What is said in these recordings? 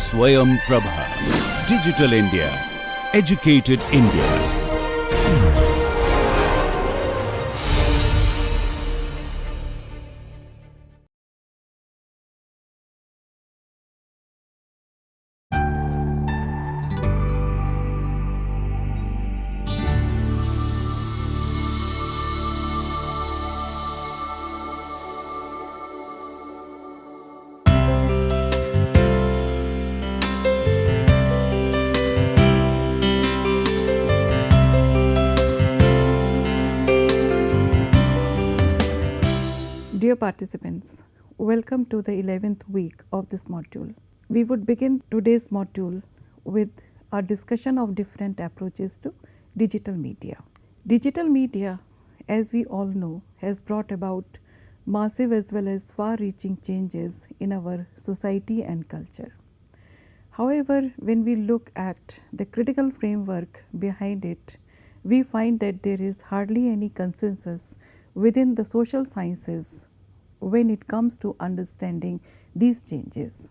Swayam Prabha. Digital India. Educated India. Dear participants, welcome to the 11th week of this module. We would begin today's module with our discussion of different approaches to digital media. Digital media, as we all know, has brought about massive as well as far-reaching changes in our society and culture. However, when we look at the critical framework behind it, we find that there is hardly any consensus within the social sciences when it comes to understanding these changes.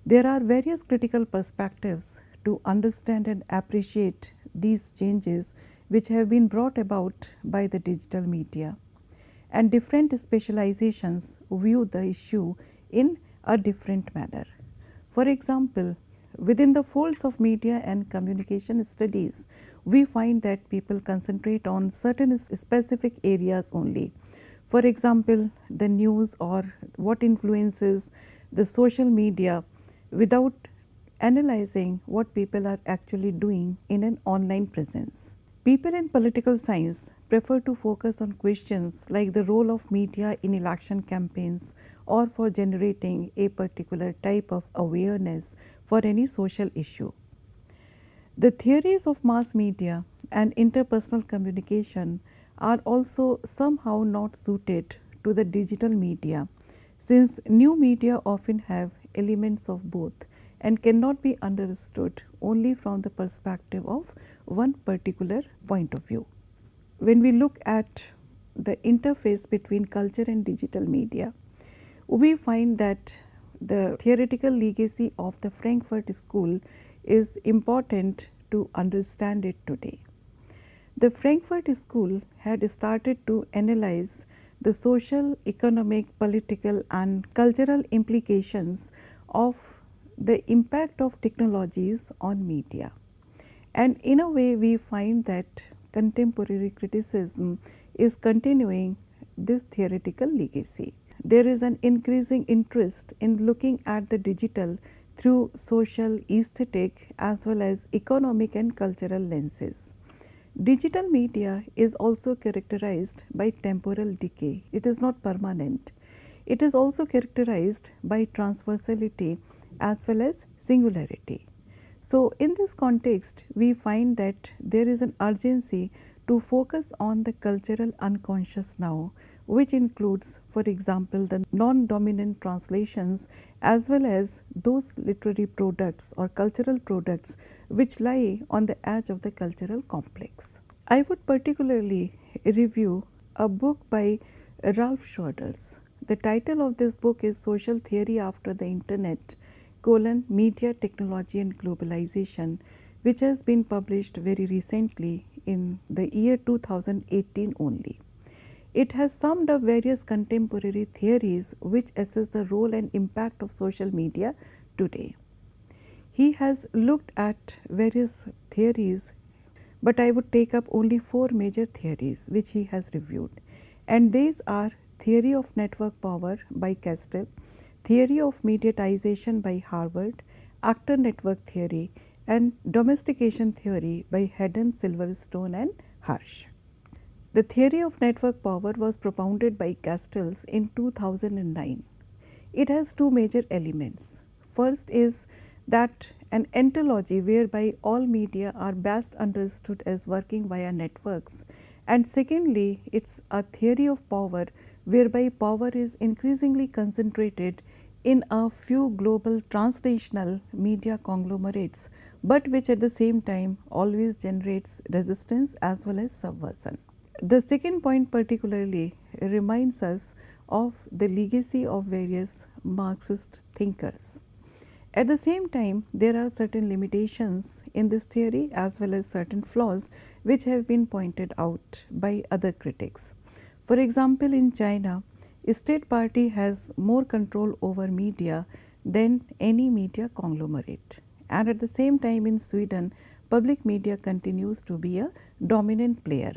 There are various critical perspectives to understand and appreciate these changes which have been brought about by the digital media, and different specializations view the issue in a different manner. For example, within the folds of media and communication studies, we find that people concentrate on certain specific areas only. For example, the news or what influences the social media without analyzing what people are actually doing in an online presence. People in political science prefer to focus on questions like the role of media in election campaigns or for generating a particular type of awareness for any social issue. The theories of mass media and interpersonal communication are also somehow not suited to the digital media, since new media often have elements of both and cannot be understood only from the perspective of one particular point of view. When we look at the interface between culture and digital media, we find that the theoretical legacy of the Frankfurt School is important to understand it today. The Frankfurt School had started to analyze the social, economic, political and cultural implications of the impact of technologies on media. And in a way, we find that contemporary criticism is continuing this theoretical legacy. There is an increasing interest in looking at the digital through social, aesthetic as well as economic and cultural lenses. Digital media is also characterized by temporal decay. It is not permanent. It is also characterized by transversality as well as singularity. So, in this context, we find that there is an urgency to focus on the cultural unconscious now, which includes, for example, the non-dominant translations as well as those literary products or cultural products which lie on the edge of the cultural complex. I would particularly review a book by Ralph Schroders. The title of this book is Social Theory After the Internet, Media, Technology and Globalization, which has been published very recently in the year 2018 only. It has summed up various contemporary theories which assess the role and impact of social media today. He has looked at various theories, but I would take up only 4 major theories which he has reviewed, and these are theory of network power by Castell, theory of mediatization by Harvard, actor network theory and domestication theory by Haddon, Silverstone and Hirsch. The theory of network power was propounded by Castell in 2009. It has 2 major elements. First is that an ontology whereby all media are best understood as working via networks, and secondly, it's a theory of power whereby power is increasingly concentrated in a few global transnational media conglomerates, but which at the same time always generates resistance as well as subversion. The second point particularly reminds us of the legacy of various Marxist thinkers. At the same time, there are certain limitations in this theory as well as certain flaws which have been pointed out by other critics. For example, in China, a state party has more control over media than any media conglomerate. And at the same time, in Sweden, public media continues to be a dominant player.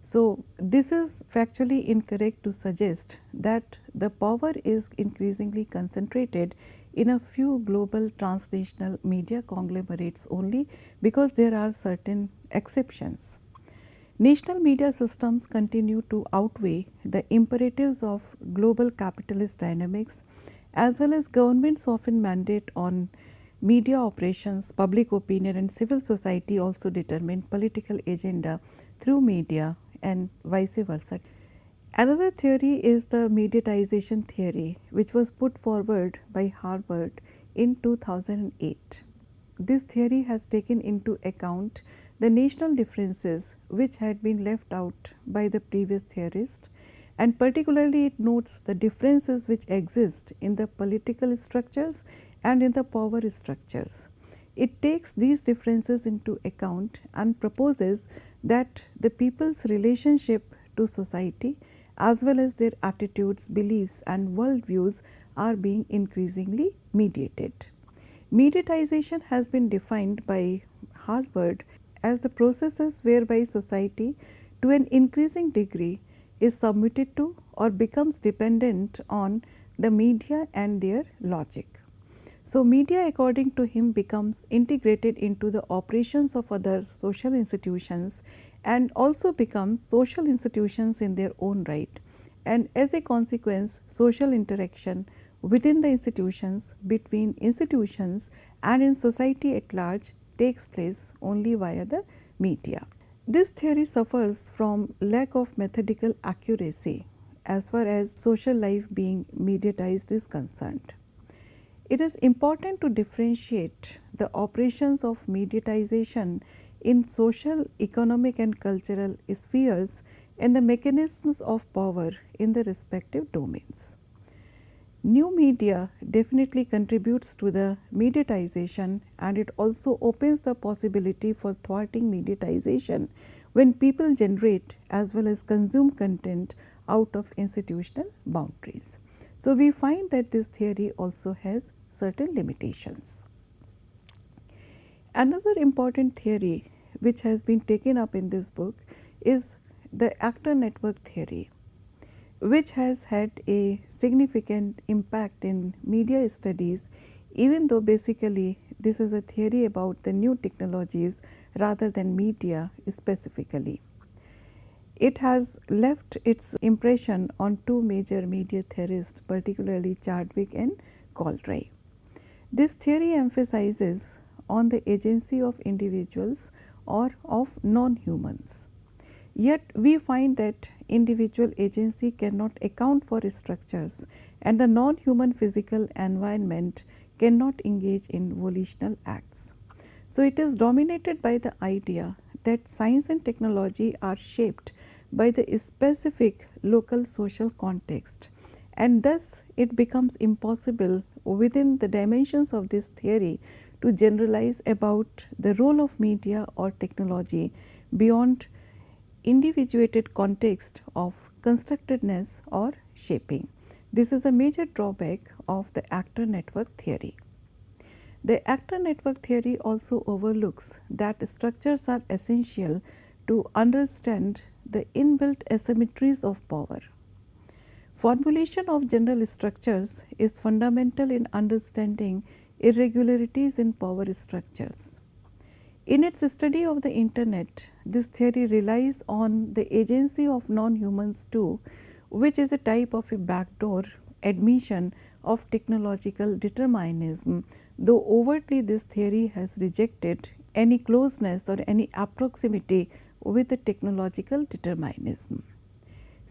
So, this is factually incorrect to suggest that the power is increasingly concentrated in a few global transnational media conglomerates only, because there are certain exceptions. National media systems continue to outweigh the imperatives of global capitalist dynamics, as well as governments often mandate on media operations, public opinion and civil society also determine political agenda through media and vice versa. Another theory is the mediatization theory, which was put forward by Harvard in 2008. This theory has taken into account the national differences which had been left out by the previous theorist, and particularly it notes the differences which exist in the political structures and in the power structures. It takes these differences into account and proposes that the people's relationship to society as well as their attitudes, beliefs and worldviews are being increasingly mediated. Mediatization has been defined by Harvard as the processes whereby society to an increasing degree is submitted to or becomes dependent on the media and their logic. So, media according to him becomes integrated into the operations of other social institutions and also becomes social institutions in their own right, and as a consequence social interaction within the institutions, between institutions and in society at large takes place only via the media. This theory suffers from lack of methodical accuracy as far as social life being mediatized is concerned. It is important to differentiate the operations of mediatization in social, economic and cultural spheres and the mechanisms of power in the respective domains. New media definitely contributes to the mediatization, and it also opens the possibility for thwarting mediatization when people generate as well as consume content out of institutional boundaries. So, we find that this theory also has certain limitations. Another important theory which has been taken up in this book is the actor network theory, which has had a significant impact in media studies, even though basically this is a theory about the new technologies rather than media specifically. It has left its impression on two major media theorists, particularly Chadwick and Galbraith. This theory emphasizes on the agency of individuals or of non-humans. Yet we find that individual agency cannot account for structures, and the non-human physical environment cannot engage in volitional acts. So, it is dominated by the idea that science and technology are shaped by the specific local social context, and thus it becomes impossible within the dimensions of this theory to generalize about the role of media or technology beyond individuated context of constructedness or shaping. This is a major drawback of the actor network theory. The actor network theory also overlooks that structures are essential to understand the inbuilt asymmetries of power. Formulation of general structures is fundamental in understanding irregularities in power structures. In its study of the internet, this theory relies on the agency of non-humans too, which is a type of a backdoor admission of technological determinism, though overtly this theory has rejected any closeness or any proximity with the technological determinism.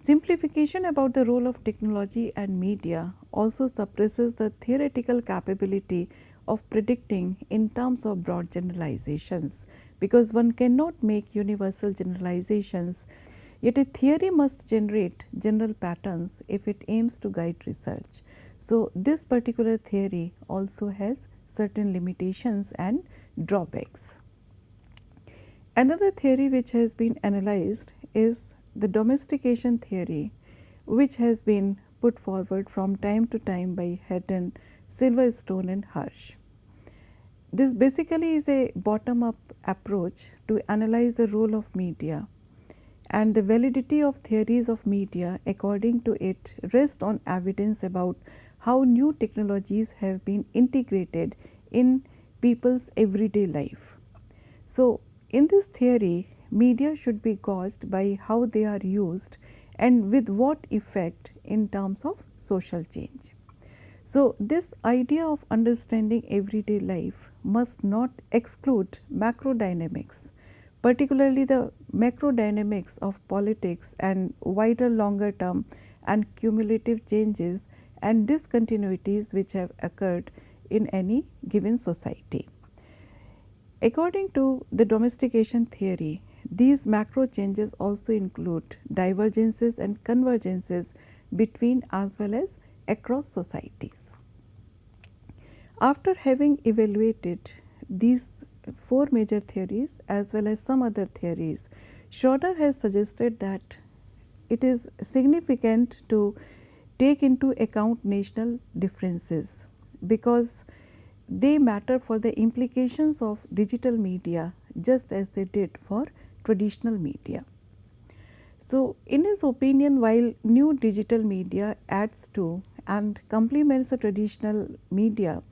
Simplification about the role of technology and media also suppresses the theoretical capability of predicting in terms of broad generalizations, because one cannot make universal generalizations, yet a theory must generate general patterns if it aims to guide research. So, this particular theory also has certain limitations and drawbacks. Another theory which has been analyzed is the domestication theory, which has been put forward from time to time by Haddon, Silverstone and Hirsch. This basically is a bottom up approach to analyze the role of media, and the validity of theories of media according to it rests on evidence about how new technologies have been integrated in people's everyday life. So, in this theory, media should be gauged by how they are used and with what effect in terms of social change. So, this idea of understanding everyday life must not exclude macro dynamics, particularly the macro dynamics of politics and wider longer term and cumulative changes and discontinuities which have occurred in any given society. According to the domestication theory, these macro changes also include divergences and convergences between as well as across societies. After having evaluated these four major theories as well as some other theories, Schroeder has suggested that it is significant to take into account national differences because they matter for the implications of digital media just as they did for traditional media. So, in his opinion, while new digital media adds to and complements the traditional media,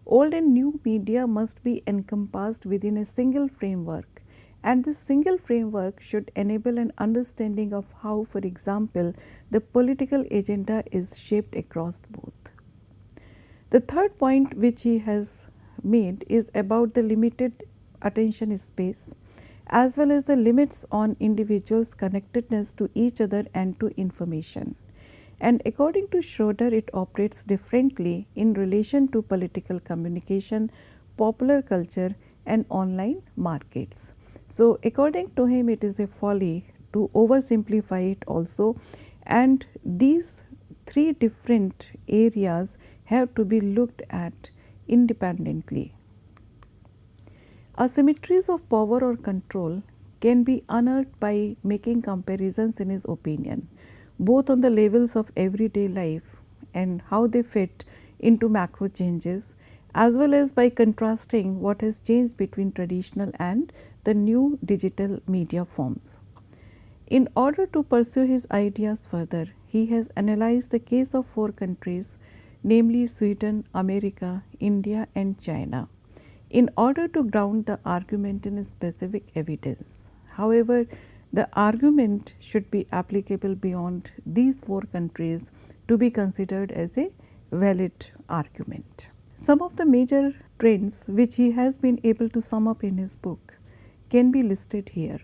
old and new media must be encompassed within a single framework, and this single framework should enable an understanding of how, for example, the political agenda is shaped across both. The third point which he has made is about the limited attention space as well as the limits on individuals' connectedness to each other and to information. And according to Schroeder, it operates differently in relation to political communication, popular culture and online markets. So, according to him, it is a folly to oversimplify it also, and these three different areas have to be looked at independently. Asymmetries of power or control can be unearthed by making comparisons, in his opinion, both on the levels of everyday life and how they fit into macro changes, as well as by contrasting what has changed between traditional and the new digital media forms. In order to pursue his ideas further, he has analyzed the case of four countries, namely Sweden, America, India and China, in order to ground the argument in specific evidence. However, the argument should be applicable beyond these four countries to be considered as a valid argument. Some of the major trends which he has been able to sum up in his book can be listed here.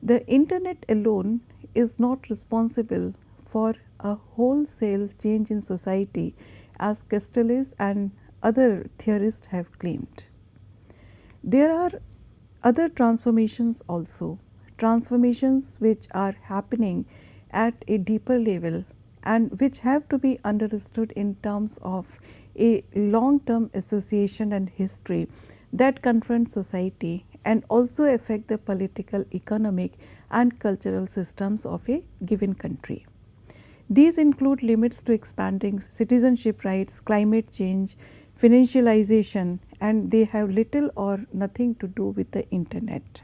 The internet alone is not responsible for a wholesale change in society, as Castells and other theorists have claimed. There are other transformations also, transformations which are happening at a deeper level and which have to be understood in terms of a long-term association and history that confronts society and also affect the political, economic and cultural systems of a given country. These include limits to expanding citizenship rights, climate change, financialization, and they have little or nothing to do with the internet.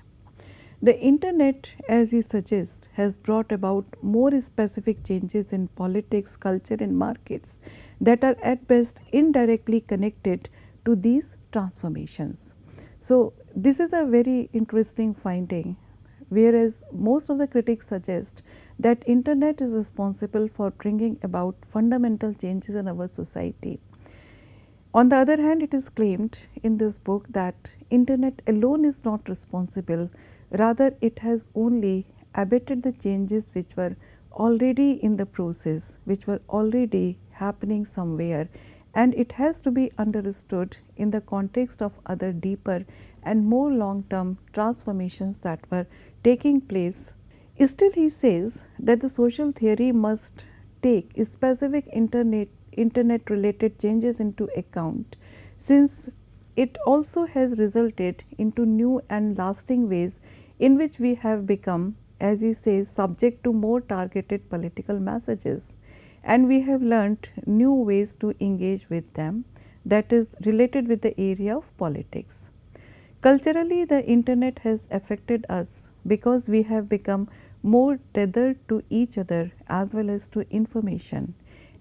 The internet, as he suggests, has brought about more specific changes in politics, culture and markets that are at best indirectly connected to these transformations. So, this is a very interesting finding, whereas most of the critics suggest that internet is responsible for bringing about fundamental changes in our society. On the other hand, it is claimed in this book that internet alone is not responsible, rather it has only abetted the changes which were already in the process, which were already happening somewhere, and it has to be understood in the context of other deeper and more long-term transformations that were taking place. Still, he says that the social theory must take specific internet related changes into account, since it also has resulted into new and lasting ways in which we have become, as he says, subject to more targeted political messages, and we have learnt new ways to engage with them, that is related with the area of politics. Culturally, the internet has affected us because we have become more tethered to each other as well as to information,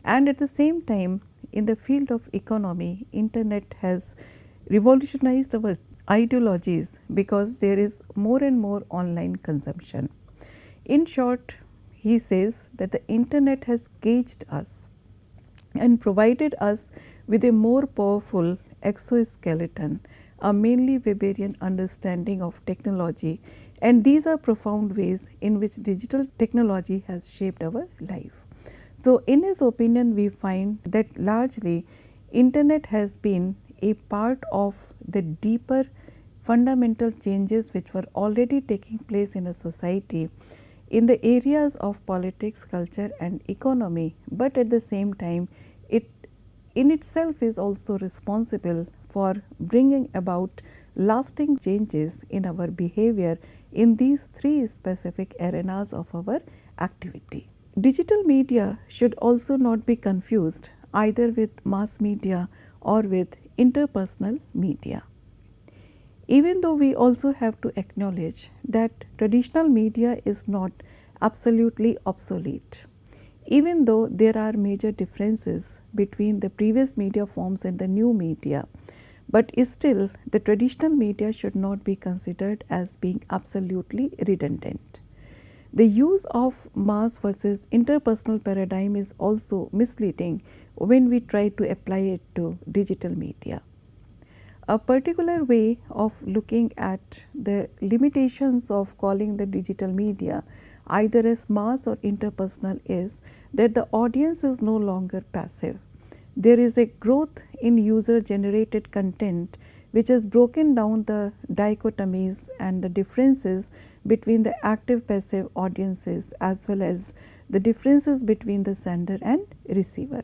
and at the same time in the field of economy, internet has revolutionized our ideologies because there is more and more online consumption. In short, he says that the internet has caged us and provided us with a more powerful exoskeleton, a mainly Weberian understanding of technology, and these are profound ways in which digital technology has shaped our life. So, in his opinion, we find that largely internet has been a part of the deeper fundamental changes which were already taking place in a society in the areas of politics, culture and economy, but at the same time it in itself is also responsible for bringing about lasting changes in our behavior in these three specific arenas of our activity. Digital media should also not be confused either with mass media or with interpersonal media. Even though we also have to acknowledge that traditional media is not absolutely obsolete, even though there are major differences between the previous media forms and the new media, but still the traditional media should not be considered as being absolutely redundant. The use of mass versus interpersonal paradigm is also misleading when we try to apply it to digital media. A particular way of looking at the limitations of calling the digital media either as mass or interpersonal is that the audience is no longer passive. There is a growth in user generated content which has broken down the dichotomies and the differences between the active passive audiences as well as the differences between the sender and receiver.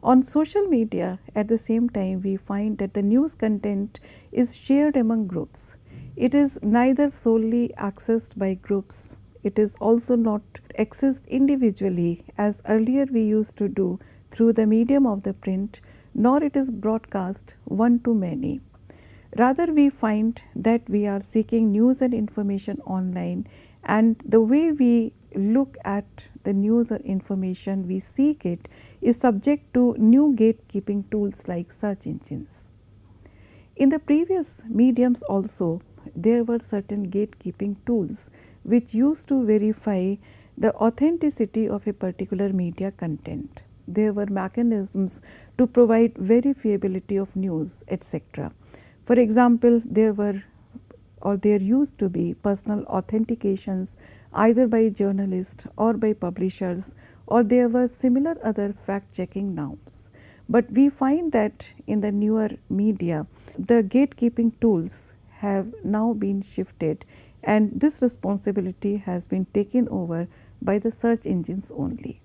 On social media, at the same time, we find that the news content is shared among groups. It is neither solely accessed by groups, it is also not accessed individually as earlier we used to do through the medium of the print, nor it is broadcast one to many. Rather, we find that we are seeking news and information online, and the way we look at the news or information, we seek it, is subject to new gatekeeping tools like search engines. In the previous mediums also, there were certain gatekeeping tools which used to verify the authenticity of a particular media content. There were mechanisms to provide verifiability of news, etc. For example, there used to be personal authentications either by journalists or by publishers, or there were similar other fact checking norms. But we find that in the newer media, the gatekeeping tools have now been shifted, and this responsibility has been taken over by the search engines only.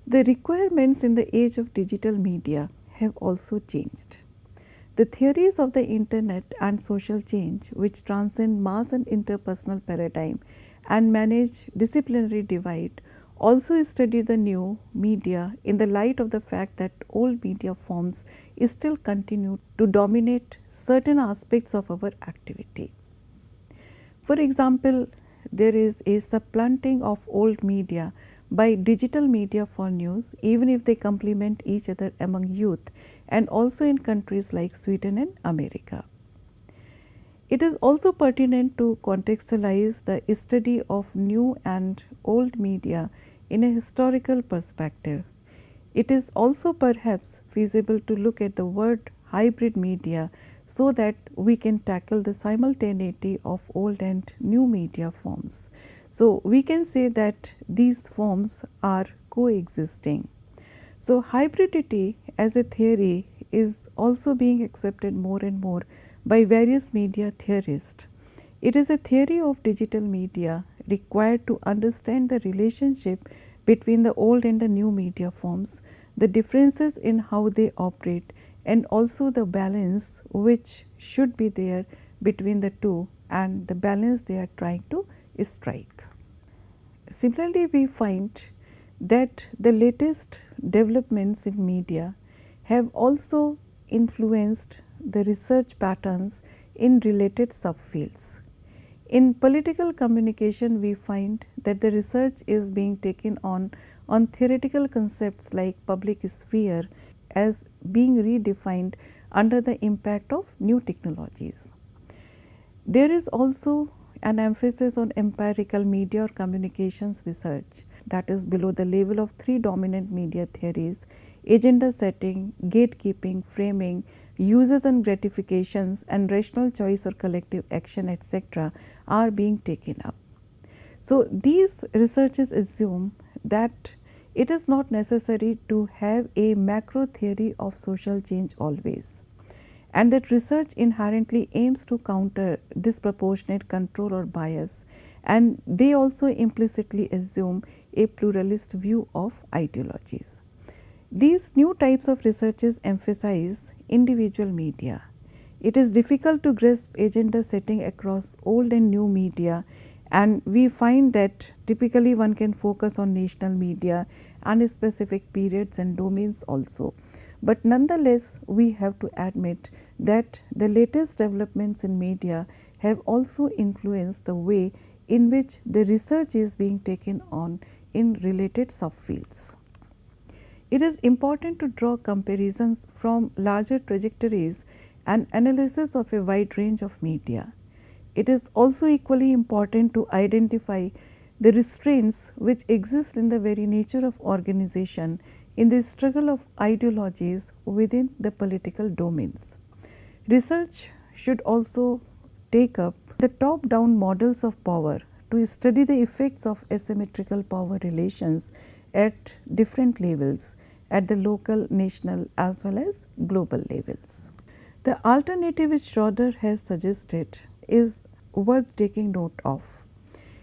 The requirements in the age of digital media have also changed. The theories of the internet and social change, which transcend mass and interpersonal paradigm and manage disciplinary divide, also study the new media in the light of the fact that old media forms still continue to dominate certain aspects of our activity. For example, there is a supplanting of old media by digital media for news, even if they complement each other among youth and also in countries like Sweden and America. It is also pertinent to contextualize the study of new and old media in a historical perspective. It is also perhaps feasible to look at the word hybrid media so that we can tackle the simultaneity of old and new media forms. So, we can say that these forms are coexisting. So, hybridity as a theory is also being accepted more and more by various media theorists. It is a theory of digital media required to understand the relationship between the old and the new media forms, the differences in how they operate, and also the balance which should be there between the two and the balance they are trying to strike. Similarly, we find that the latest developments in media have also influenced the research patterns in related subfields. In political communication, we find that the research is being taken on theoretical concepts like public sphere as being redefined under the impact of new technologies. There is also an emphasis on empirical media or communications research, that is below the level of three dominant media theories: agenda setting, gatekeeping, framing, uses and gratifications, and rational choice or collective action, etc., are being taken up. So, these researches assume that it is not necessary to have a macro theory of social change always, and that research inherently aims to counter disproportionate control or bias, and they also implicitly assume a pluralist view of ideologies. These new types of researches emphasize individual media. It is difficult to grasp agenda setting across old and new media, and we find that typically one can focus on national media and specific periods and domains also. But nonetheless, we have to admit that the latest developments in media have also influenced the way in which the research is being taken on in related subfields. It is important to draw comparisons from larger trajectories and analysis of a wide range of media. It is also equally important to identify the restraints which exist in the very nature of organization in the struggle of ideologies within the political domains. Research should also take up the top-down models of power to study the effects of asymmetrical power relations at different levels, at the local, national as well as global levels. The alternative which Schroeder has suggested is worth taking note of.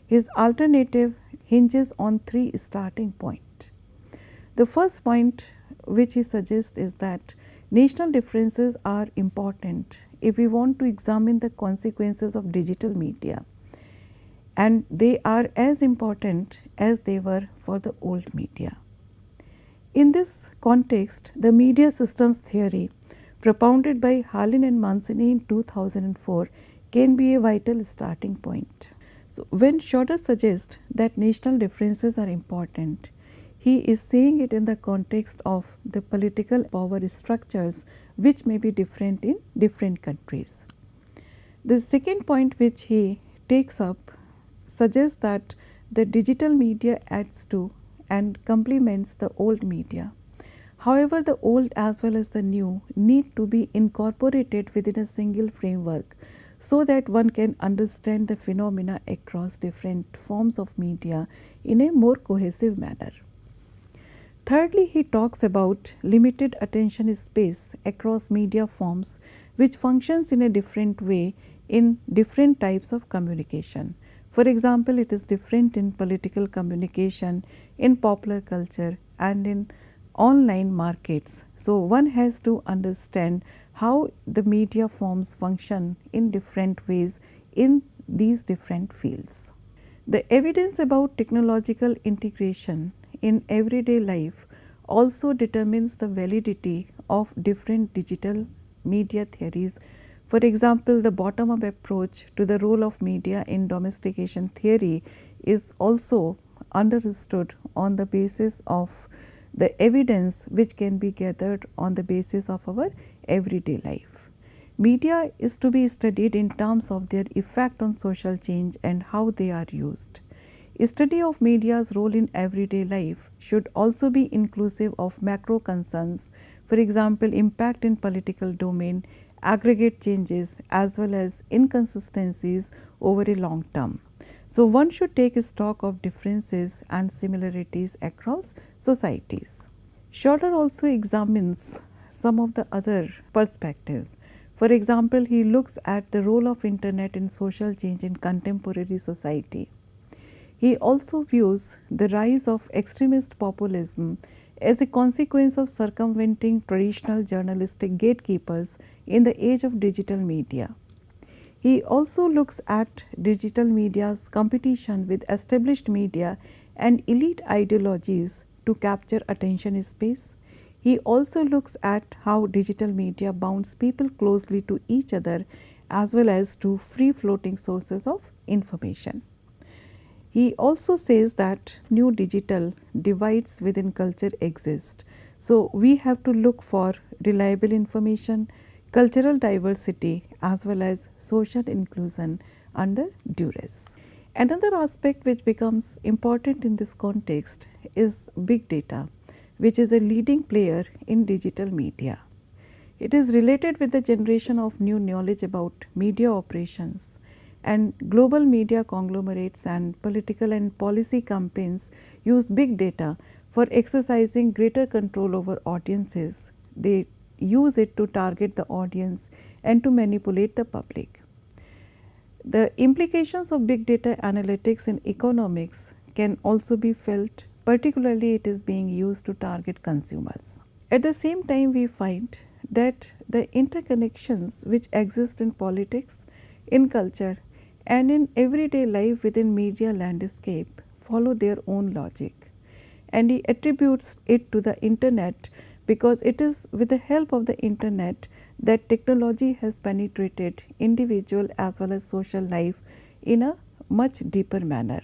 His alternative hinges on three starting points. The first point which he suggests is that national differences are important if we want to examine the consequences of digital media, and they are as important as they were for the old media. In this context, the media systems theory propounded by Harlan and Mancini in 2004 can be a vital starting point. So, when Schroeder suggests that national differences are important, he is saying it in the context of the political power structures which may be different in different countries. The second point which he takes up suggests that the digital media adds to and complements the old media. However, the old as well as the new need to be incorporated within a single framework so that one can understand the phenomena across different forms of media in a more cohesive manner. Thirdly, he talks about limited attention space across media forms which functions in a different way in different types of communication. For example, it is different in political communication, in popular culture and in online markets. So, one has to understand how the media forms function in different ways in these different fields. The evidence about technological integration in everyday life also determines the validity of different digital media theories. For example, the bottom-up approach to the role of media in domestication theory is also understood on the basis of the evidence which can be gathered on the basis of our everyday life. Media is to be studied in terms of their effect on social change and how they are used. A study of media's role in everyday life should also be inclusive of macro concerns, for example, impact in political domain, aggregate changes as well as inconsistencies over a long term. So, one should take stock of differences and similarities across societies. Schroeder also examines some of the other perspectives. For example, he looks at the role of internet in social change in contemporary society. He also views the rise of extremist populism as a consequence of circumventing traditional journalistic gatekeepers in the age of digital media. He also looks at digital media's competition with established media and elite ideologies to capture attention space. He also looks at how digital media bounds people closely to each other as well as to free floating sources of information. He also says that new digital divides within culture exist. So, we have to look for reliable information, cultural diversity as well as social inclusion under duress. Another aspect which becomes important in this context is big data, which is a leading player in digital media. It is related with the generation of new knowledge about media operations, and global media conglomerates and political and policy campaigns use big data for exercising greater control over audiences. They use it to target the audience and to manipulate the public. The implications of big data analytics in economics can also be felt, particularly it is being used to target consumers. At the same time, we find that the interconnections which exist in politics, in culture and in everyday life within media landscape follow their own logic, and he attributes it to the internet because it is with the help of the internet that technology has penetrated individual as well as social life in a much deeper manner.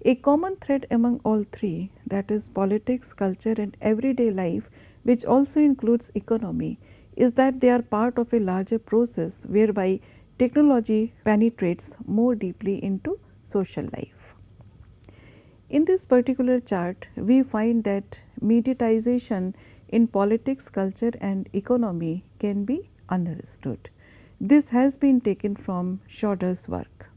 A common thread among all three, that is politics, culture and everyday life, which also includes economy, is that they are part of a larger process whereby technology penetrates more deeply into social life. In this particular chart, we find that mediatization in politics, culture and economy can be understood. This has been taken from Schroeder's work.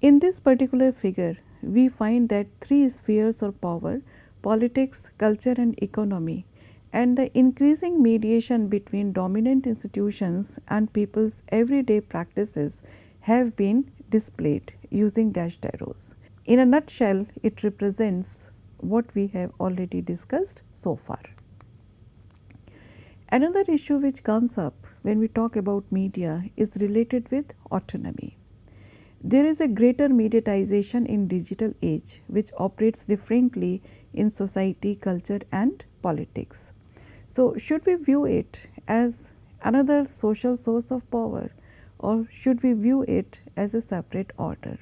In this particular figure, we find that three spheres of power, politics, culture and economy, and the increasing mediation between dominant institutions and people's everyday practices have been displayed using dashed arrows. In a nutshell, it represents what we have already discussed so far. Another issue which comes up when we talk about media is related with autonomy. There is a greater mediatization in digital age which operates differently in society, culture and politics. So, should we view it as another social source of power or should we view it as a separate order?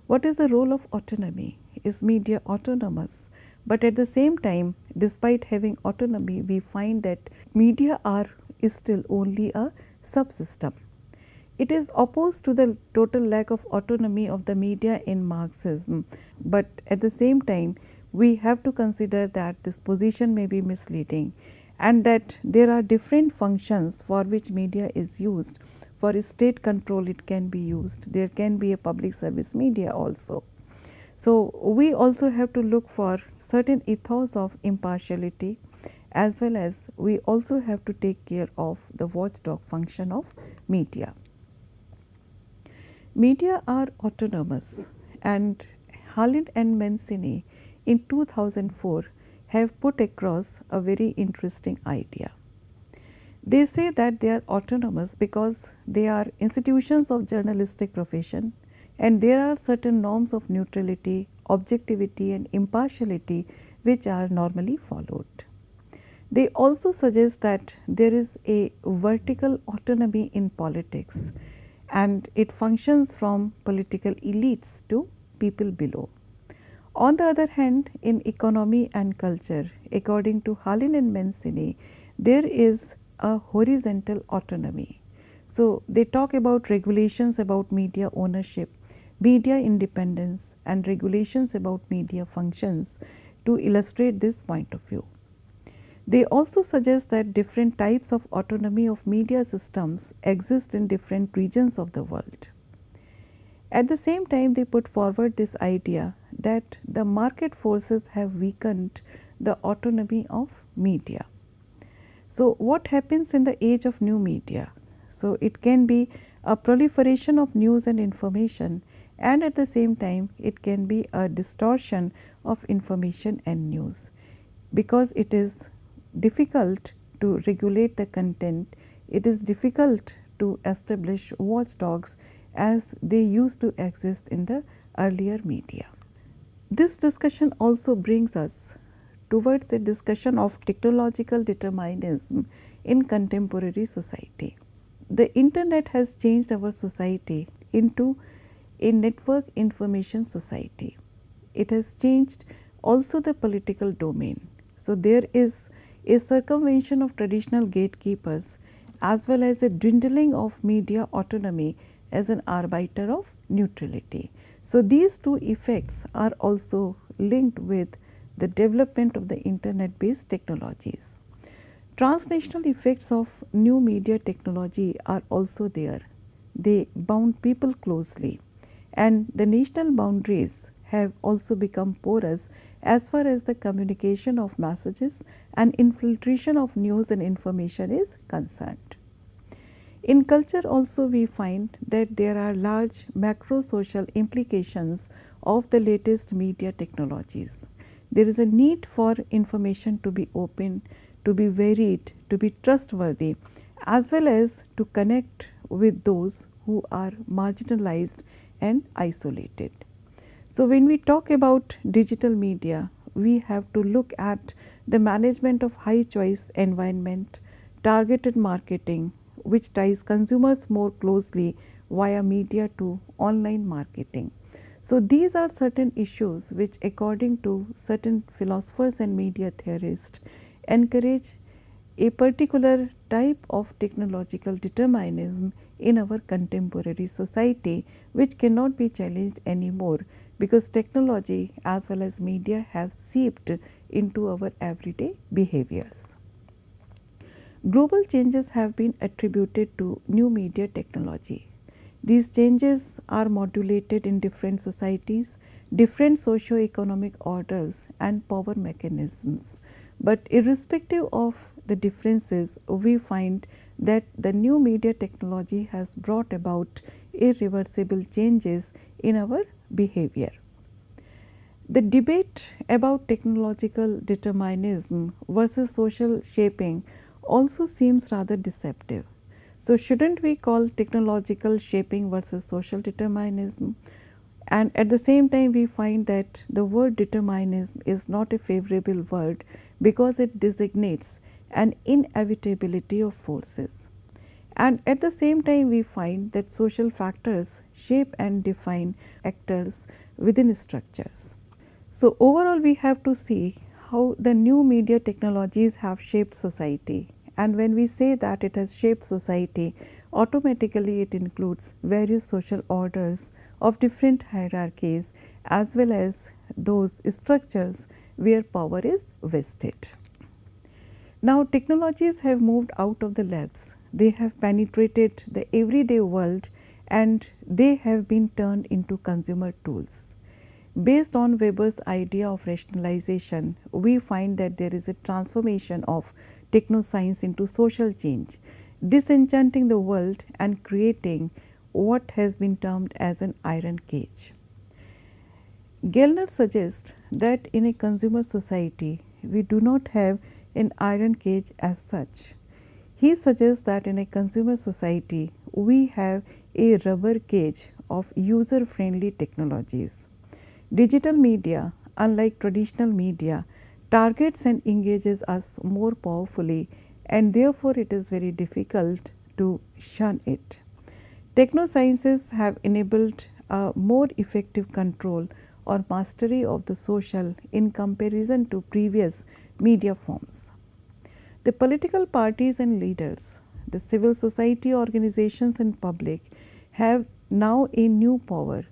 What is the role of autonomy? Is media autonomous? But at the same time, despite having autonomy, we find that media is still only a subsystem. It is opposed to the total lack of autonomy of the media in Marxism, but at the same time, we have to consider that this position may be misleading and that there are different functions for which media is used. For state control, it can be used. There can be a public service media also. So, we also have to look for certain ethos of impartiality as well as we also have to take care of the watchdog function of media. Media are autonomous, and Hallin and Mancini in 2004 have put across a very interesting idea. They say that they are autonomous because they are institutions of journalistic profession and there are certain norms of neutrality, objectivity and impartiality which are normally followed. They also suggest that there is a vertical autonomy in politics and it functions from political elites to people below. On the other hand, in economy and culture, according to Hallin and Mancini, there is a horizontal autonomy. So, they talk about regulations about media ownership, media independence and regulations about media functions to illustrate this point of view. They also suggest that different types of autonomy of media systems exist in different regions of the world. At the same time, they put forward this idea that the market forces have weakened the autonomy of media. So, what happens in the age of new media? So, it can be a proliferation of news and information, and at the same time it can be a distortion of information and news. because it is difficult to regulate the content, it is difficult to establish watchdogs as they used to exist in the earlier media. This discussion also brings us towards a discussion of technological determinism in contemporary society. The internet has changed our society into a network information society. It has changed also the political domain. So, there is a circumvention of traditional gatekeepers as well as a dwindling of media autonomy as an arbiter of neutrality. So, these two effects are also linked with the development of the internet based technologies. Transnational effects of new media technology are also there. They bound people closely, and the national boundaries have also become porous as far as the communication of messages and infiltration of news and information is concerned. In culture also we find that there are large macro social implications of the latest media technologies. There is a need for information to be open, to be varied, to be trustworthy, as well as to connect with those who are marginalized and isolated. So, when we talk about digital media, we have to look at the management of high choice environment, targeted marketing, which ties consumers more closely via media to online marketing. So, these are certain issues which, according to certain philosophers and media theorists, encourage a particular type of technological determinism in our contemporary society, which cannot be challenged anymore, because technology as well as media have seeped into our everyday behaviors. Global changes have been attributed to new media technology. These changes are modulated in different societies, different socio-economic orders and power mechanisms. But irrespective of the differences, we find that the new media technology has brought about irreversible changes in our behavior. The debate about technological determinism versus social shaping also seems rather deceptive. So, shouldn't we call technological shaping versus social determinism? And at the same time, we find that the word determinism is not a favorable word because it designates an inevitability of forces. And at the same time, we find that social factors shape and define actors within structures. So, overall, we have to see how the new media technologies have shaped society. And when we say that it has shaped society, automatically it includes various social orders of different hierarchies as well as those structures where power is vested. Now, technologies have moved out of the labs, they have penetrated the everyday world and they have been turned into consumer tools. Based on Weber's idea of rationalization, we find that there is a transformation of technoscience into social change, disenchanting the world and creating what has been termed as an iron cage. Gellner suggests that in a consumer society, we do not have an iron cage as such. He suggests that in a consumer society, we have a rubber cage of user-friendly technologies. Digital media, unlike traditional media, targets and engages us more powerfully, and therefore it is very difficult to shun it. Technosciences have enabled a more effective control or mastery of the social in comparison to previous media forms. The political parties and leaders, the civil society organizations and public have now a new power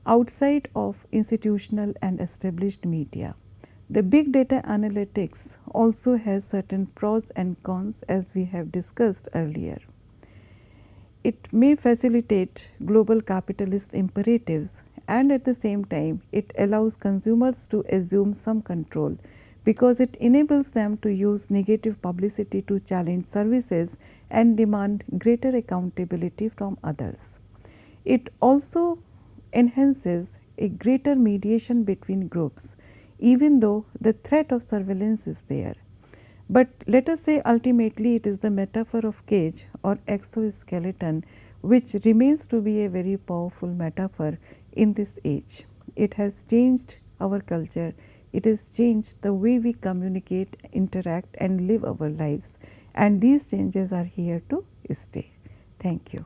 outside of institutional and established media. The big data analytics also has certain pros and cons, as we have discussed earlier. It may facilitate global capitalist imperatives, and at the same time it allows consumers to assume some control because it enables them to use negative publicity to challenge services and demand greater accountability from others. It also enhances a greater mediation between groups. even though the threat of surveillance is there. But let us say ultimately it is the metaphor of cage or exoskeleton which remains to be a very powerful metaphor in this age. It has changed our culture, it has changed the way we communicate, interact and live our lives, and these changes are here to stay. Thank you.